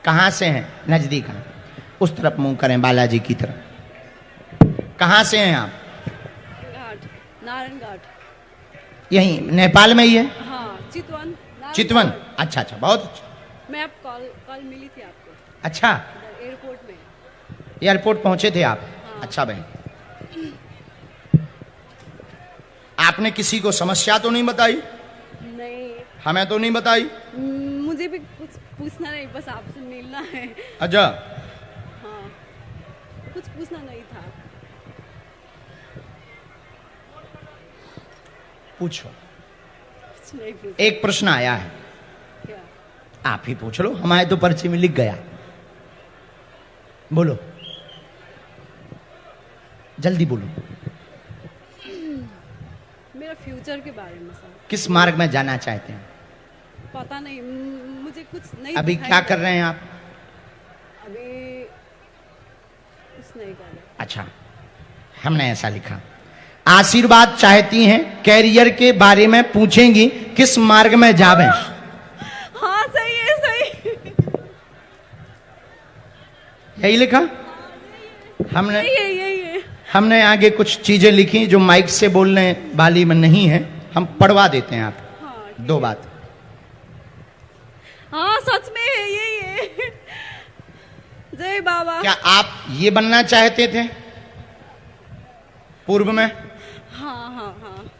कहाँ से हैं? नजदीक हैं, उस तरफ मुंह करें, बालाजी की तरफ। कहाँ से हैं आप? घाट, नारायण घाट। यहीं नेपाल में ही है? हाँ, चितवन। चितवन, अच्छा अच्छा, बहुत अच्छा। मैं अब कॉल मिली थी आपको। अच्छा, एयरपोर्ट में। एयरपोर्ट पहुंचे थे आप? हाँ। अच्छा बहन, आपने किसी को समस्या तो नहीं बताई? नहीं, हमें तो नहीं बताई। मुझे भी कुछ पूछना नहीं, बस आपसे मिलना है। अच्छा, हाँ, कुछ पूछना नहीं था। पूछो। कुछ नहीं पूछा। एक प्रश्न आया है, क्या? आप ही पूछ लो, हमारे तो पर्ची में लिख गया। बोलो, जल्दी बोलो। मेरा फ्यूचर के बारे में सर। किस मार्ग में जाना चाहते हैं? पता नहीं, मुझे कुछ नहीं। अभी दिखाई क्या दे- कर रहे हैं आप? अभी कुछ नहीं कर रहे। अच्छा, हमने ऐसा लिखा, आशीर्वाद चाहती हैं, कैरियर के बारे में पूछेंगी, किस मार्ग में जावें? हाँ, सही है, सही। यही लिखा हमने। यही है। हमने आगे कुछ चीजें लिखी जो माइक से बोलने वाली में नहीं है, हम पढ़वा देते हैं आप। हाँ, दो बात। हाँ, सच में है, यही है। जय बाबा। क्या आप ये बनना चाहते थे पूर्व में? हाँ हाँ हाँ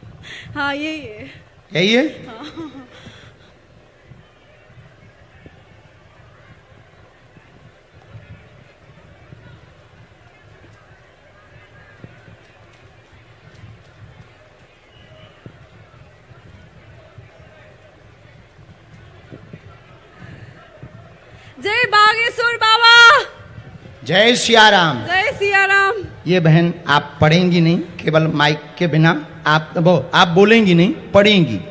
हाँ, यही है। यही है? जय बागेश्वर बाबा। जय सिया राम। जय सिया राम। ये बहन आप पढ़ेंगी नहीं, केवल माइक के बिना आप बोलेंगी नहीं, पढ़ेंगी। ये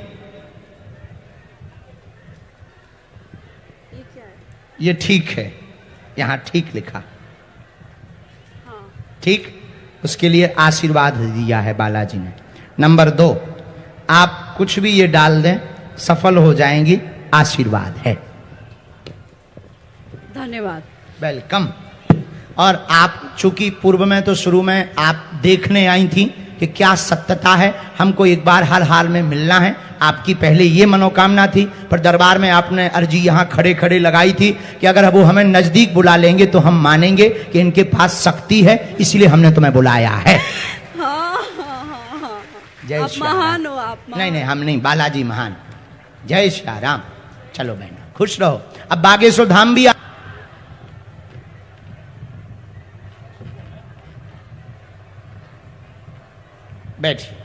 क्या है? ये ठीक है, यहाँ ठीक लिखा। हाँ, ठीक, उसके लिए आशीर्वाद दिया है बालाजी ने। नंबर 2, आप कुछ भी ये डाल दें, सफल हो जाएंगी, आशीर्वाद है। धन्यवाद। वेलकम। और आप चूंकि पूर्व में तो शुरू में आप देखने आई थी कि क्या सत्यता है, हमको एक बार हर हाल में मिलना है, आपकी पहले ये मनोकामना थी, पर दरबार में आपने अर्जी यहाँ खड़े खड़े लगाई थी कि अगर वो हमें नजदीक बुला लेंगे तो हम मानेंगे कि इनके पास शक्ति है, इसलिए हमने तुम्हें बुलाया है। हाँ हाँ हाँ हाँ। जय आप श्री राम। महान हो, आप महान। नहीं नहीं, हम नहीं, बालाजी महान। जय श्री राम। चलो बहन, खुश रहो। अब बागेश्वर धाम भी बैठिए।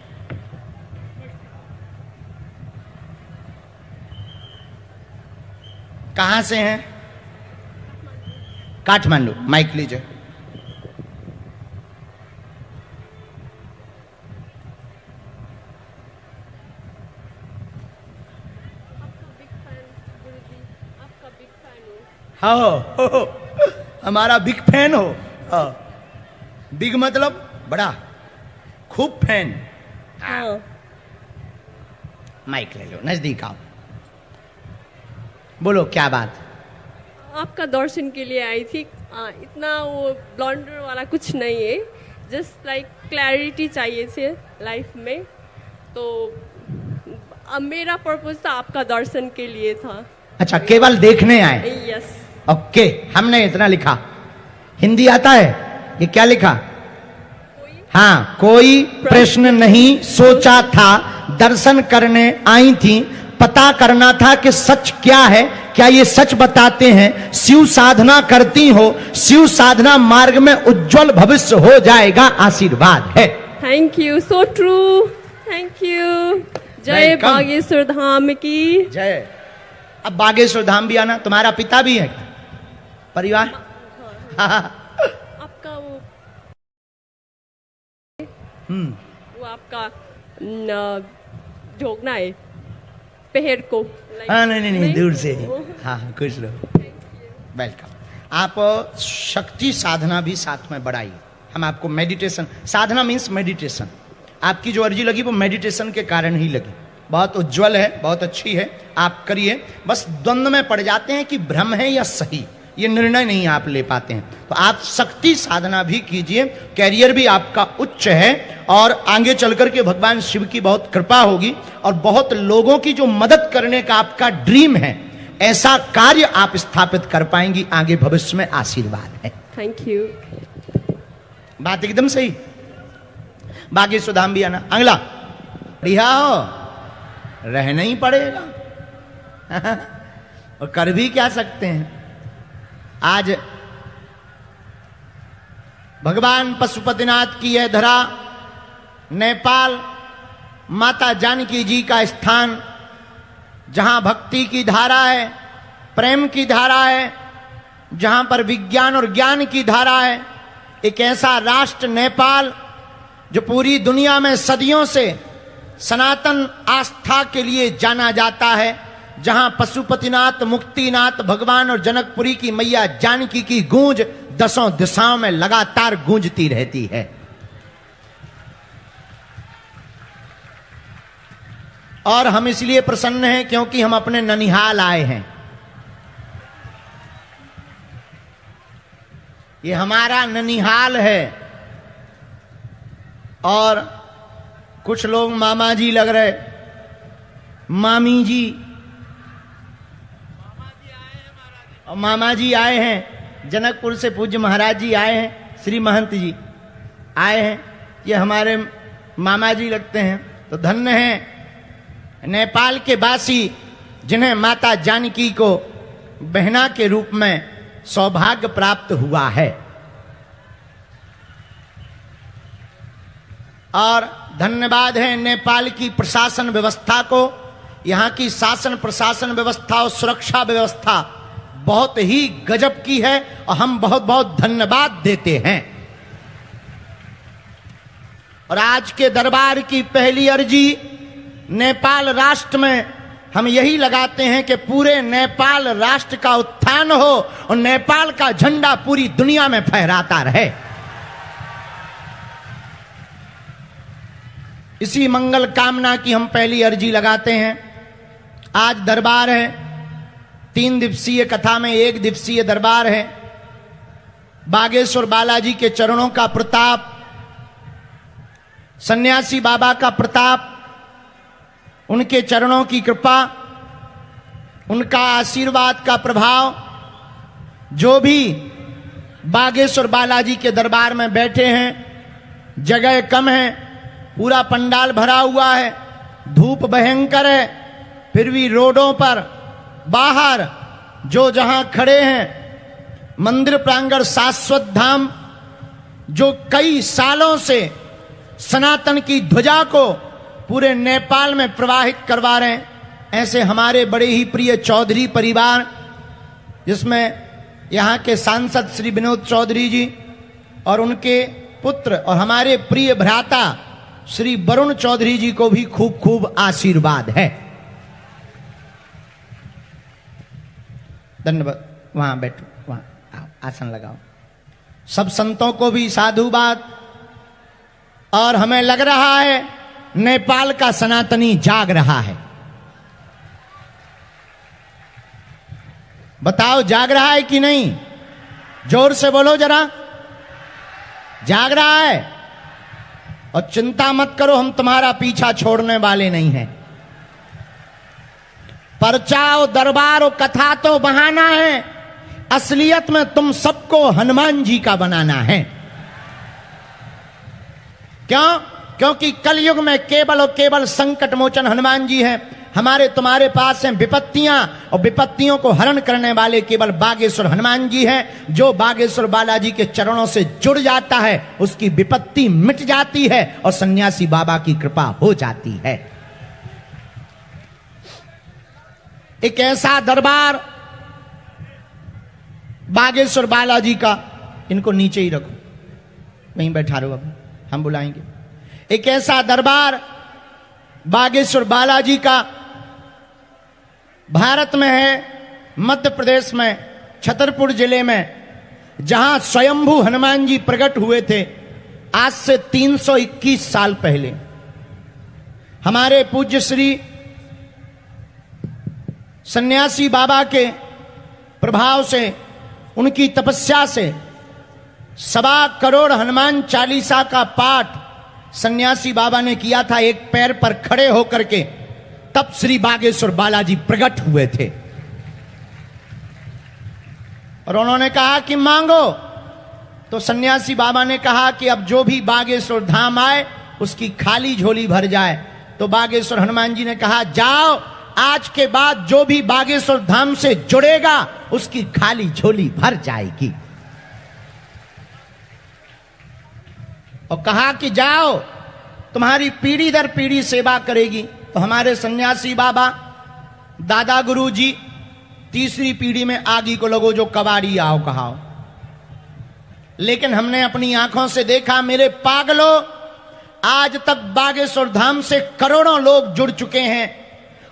कहां से हैं? काठमांडू। माइक लीजिए। हो, हमारा बिग फैन हो। बिग मतलब बड़ा, खूब फैन। हाँ। माइक ले लो, नजदीक आओ, बोलो क्या बात। आपका दर्शन के लिए आई थी। इतना वो ब्लंडर वाला कुछ नहीं है, जस्ट लाइक क्लैरिटी चाहिए थे लाइफ में। तो अब मेरा पर्पस था आपका दर्शन के लिए था। अच्छा, केवल देखने आए? यस। ओके, हमने इतना लिखा। हिंदी आता है? ये क्या लिखा? हाँ, कोई प्रश्न नहीं सोचा था, दर्शन करने आई थी, पता करना था कि सच क्या है, क्या ये सच बताते हैं, शिव साधना करती हो, शिव साधना मार्ग में उज्जवल भविष्य हो जाएगा, आशीर्वाद है। Thank you, so true. Thank you. जय Welcome. बागेश्वर धाम की जय। अब बागेश्वर धाम भी आना। तुम्हारा पिता भी है परिवार? आपका वो आपका ढोकना है पहर को। हाँ, नहीं नहीं, दूर से ही। हाँ हाँ, खुश रहो। वेलकम। आप शक्ति साधना भी साथ में बढ़ाइए। हम आपको मेडिटेशन, साधना मीन्स मेडिटेशन, आपकी जो अर्जी लगी वो मेडिटेशन के कारण ही लगी। बहुत उज्जवल है, बहुत अच्छी है, आप करिए। बस द्वंद्व में पड़ जाते हैं कि भ्रम है या सही, ये निर्णय नहीं आप ले पाते हैं। तो आप शक्ति साधना भी कीजिए, कैरियर भी आपका उच्च है और आगे चलकर के भगवान शिव की बहुत कृपा होगी और बहुत लोगों की जो मदद करने का आपका ड्रीम है, ऐसा कार्य आप स्थापित कर पाएंगी। आगे भविष्य में आशीर्वाद है। Thank you. बात एकदम सही। बाकी सुदाम भी आना। अगला रिहा हो, रहना ही पड़ेगा और कर भी क्या सकते हैं। आज भगवान पशुपतिनाथ की यह धरा, नेपाल माता जानकी जी का स्थान, जहां भक्ति की धारा है, प्रेम की धारा है, जहां पर विज्ञान और ज्ञान की धारा है। एक ऐसा राष्ट्र नेपाल जो पूरी दुनिया में सदियों से सनातन आस्था के लिए जाना जाता है, जहां पशुपतिनाथ, मुक्तिनाथ भगवान और जनकपुरी की मैया जानकी की गूंज दसों दिशाओं में लगातार गूंजती रहती है। और हम इसलिए प्रसन्न हैं क्योंकि हम अपने ननिहाल आए हैं। ये हमारा ननिहाल है। और कुछ लोग मामा जी लग रहे, मामी जी, और मामा जी आए हैं, जनकपुर से पूज्य महाराज जी आए हैं, श्री महंत जी आए हैं, ये हमारे मामा जी लगते हैं। तो धन्य हैं नेपाल के वासी जिन्हें माता जानकी को बहना के रूप में सौभाग्य प्राप्त हुआ है। और धन्यवाद है नेपाल की प्रशासन व्यवस्था को। यहाँ की शासन प्रशासन व्यवस्था और सुरक्षा व्यवस्था बहुत ही गजब की है और हम बहुत बहुत धन्यवाद देते हैं। और आज के दरबार की पहली अर्जी नेपाल राष्ट्र में हम यही लगाते हैं कि पूरे नेपाल राष्ट्र का उत्थान हो और नेपाल का झंडा पूरी दुनिया में फहराता रहे। इसी मंगल कामना की हम पहली अर्जी लगाते हैं। आज दरबार है, 3 दिवसीय कथा में 1 दिवसीय दरबार है। बागेश्वर बालाजी के चरणों का प्रताप, सन्यासी बाबा का प्रताप, उनके चरणों की कृपा, उनका आशीर्वाद का प्रभाव, जो भी बागेश्वर बालाजी के दरबार में बैठे हैं, जगह कम है, पूरा पंडाल भरा हुआ है, धूप भयंकर है, फिर भी रोडों पर बाहर जो जहां खड़े हैं, मंदिर प्रांगण शाश्वत धाम जो कई सालों से सनातन की ध्वजा को पूरे नेपाल में प्रवाहित करवा रहे हैं, ऐसे हमारे बड़े ही प्रिय चौधरी परिवार, जिसमें यहाँ के सांसद श्री विनोद चौधरी जी और उनके पुत्र और हमारे प्रिय भ्राता श्री वरुण चौधरी जी को भी खूब खूब आशीर्वाद है। धन्यवाद। वहां बैठो, वहां आओ, आसन लगाओ। सब संतों को भी साधुवाद। और हमें लग रहा है नेपाल का सनातनी जाग रहा है। बताओ जाग रहा है कि नहीं? जोर से बोलो जरा। जाग रहा है। और चिंता मत करो, हम तुम्हारा पीछा छोड़ने वाले नहीं हैं। पर्चा और दरबार और कथा तो बहाना है, असलियत में तुम सबको हनुमान जी का बनाना है। क्यों? क्योंकि कलयुग में केवल और केवल संकट मोचन हनुमान जी हैं। हमारे तुम्हारे पास हैं विपत्तियां, और विपत्तियों को हरण करने वाले केवल बागेश्वर हनुमान जी हैं। जो बागेश्वर बालाजी के चरणों से जुड़ जाता है उसकी विपत्ति मिट जाती है और सन्यासी बाबा की कृपा हो जाती है। एक ऐसा दरबार बागेश्वर बालाजी का, इनको नीचे ही रखो, वहीं बैठा रहो, अब हम बुलाएंगे। एक ऐसा दरबार बागेश्वर बालाजी का भारत में है, मध्य प्रदेश में छतरपुर जिले में, जहां स्वयंभू हनुमान जी प्रकट हुए थे आज से 321 साल पहले। हमारे पूज्य श्री सन्यासी बाबा के प्रभाव से उनकी तपस्या से 1.25 करोड़ हनुमान चालीसा का पाठ सन्यासी बाबा ने किया था एक पैर पर खड़े होकर के, तब श्री बागेश्वर बालाजी प्रकट हुए थे। और उन्होंने कहा कि मांगो, तो सन्यासी बाबा ने कहा कि अब जो भी बागेश्वर धाम आए उसकी खाली झोली भर जाए। तो बागेश्वर हनुमान जी ने कहा, जाओ, आज के बाद जो भी बागेश्वर धाम से जुड़ेगा उसकी खाली झोली भर जाएगी। और कहा कि जाओ, तुम्हारी पीढ़ी दर पीढ़ी सेवा करेगी। तो हमारे सन्यासी बाबा दादा गुरु जी तीसरी पीढ़ी में आगी को लगो जो कबाड़ी आओ कहाओ। लेकिन हमने अपनी आंखों से देखा, मेरे पागलों, आज तक बागेश्वर धाम से करोड़ों लोग जुड़ चुके हैं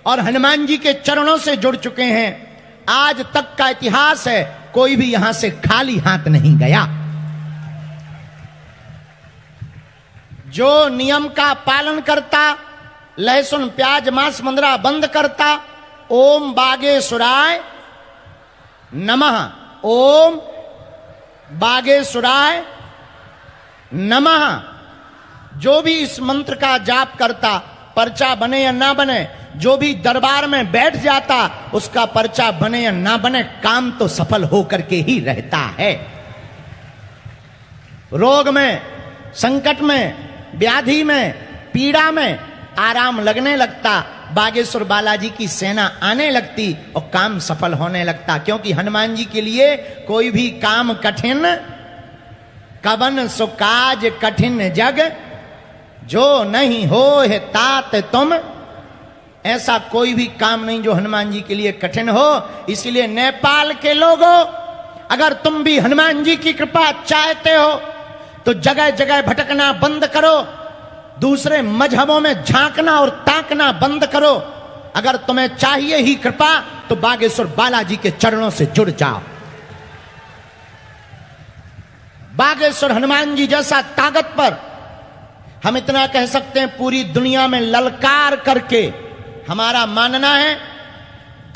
और हनुमान जी के चरणों से जुड़ चुके हैं। आज तक का इतिहास है, कोई भी यहां से खाली हाथ नहीं गया। जो नियम का पालन करता, लहसुन प्याज मांस मंदरा बंद करता, ओम बागेश्वराय नमः, ओम बागेश्वराय नमः, जो भी इस मंत्र का जाप करता, पर्चा बने या ना बने, जो भी दरबार में बैठ जाता उसका पर्चा बने या ना बने, काम तो सफल होकर के ही रहता है। रोग में, संकट में, व्याधि में, पीड़ा में आराम लगने लगता, बागेश्वर बालाजी की सेना आने लगती और काम सफल होने लगता। क्योंकि हनुमान जी के लिए कोई भी काम कठिन, कवन सो काज कठिन जग, जो नहीं हो है तात तुम, ऐसा कोई भी काम नहीं जो हनुमान जी के लिए कठिन हो। इसलिए नेपाल के लोगों, अगर तुम भी हनुमान जी की कृपा चाहते हो तो जगह जगह भटकना बंद करो, दूसरे मजहबों में झांकना और ताकना बंद करो। अगर तुम्हें चाहिए ही कृपा तो बागेश्वर बालाजी के चरणों से जुड़ जाओ। बागेश्वर हनुमान जी जैसा ताकत पर हम इतना कह सकते हैं, पूरी दुनिया में ललकार करके हमारा मानना है,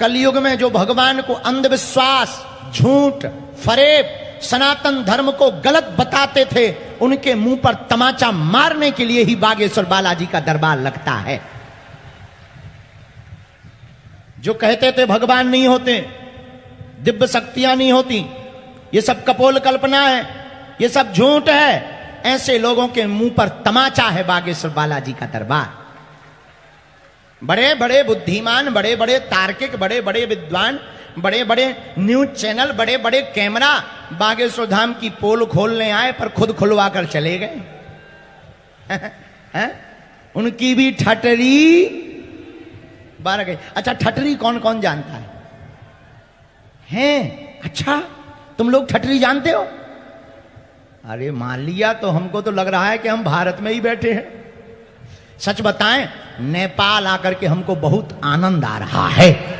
कलयुग में जो भगवान को अंधविश्वास, झूठ, फरेब, सनातन धर्म को गलत बताते थे, उनके मुंह पर तमाचा मारने के लिए ही बागेश्वर बालाजी का दरबार लगता है। जो कहते थे भगवान नहीं होते, दिव्य शक्तियां नहीं होती, ये सब कपोल कल्पना है, ये सब झूठ है, ऐसे लोगों के मुंह पर तमाचा है बागेश्वर बालाजी का दरबार। बड़े बड़े बुद्धिमान, बड़े बड़े तार्किक, बड़े बड़े विद्वान, बड़े बड़े न्यूज चैनल, बड़े बड़े कैमरा बागेश्वर धाम की पोल खोलने आए पर खुद खुलवा कर चले गए। उनकी भी ठटरी बार गई। अच्छा, ठटरी कौन कौन जानता है? हैं? अच्छा, तुम लोग ठटरी जानते हो? अरे मान लिया तो हमको तो लग रहा है कि हम भारत में ही बैठे हैं। सच बताएं, नेपाल आकर के हमको बहुत आनंद आ रहा है।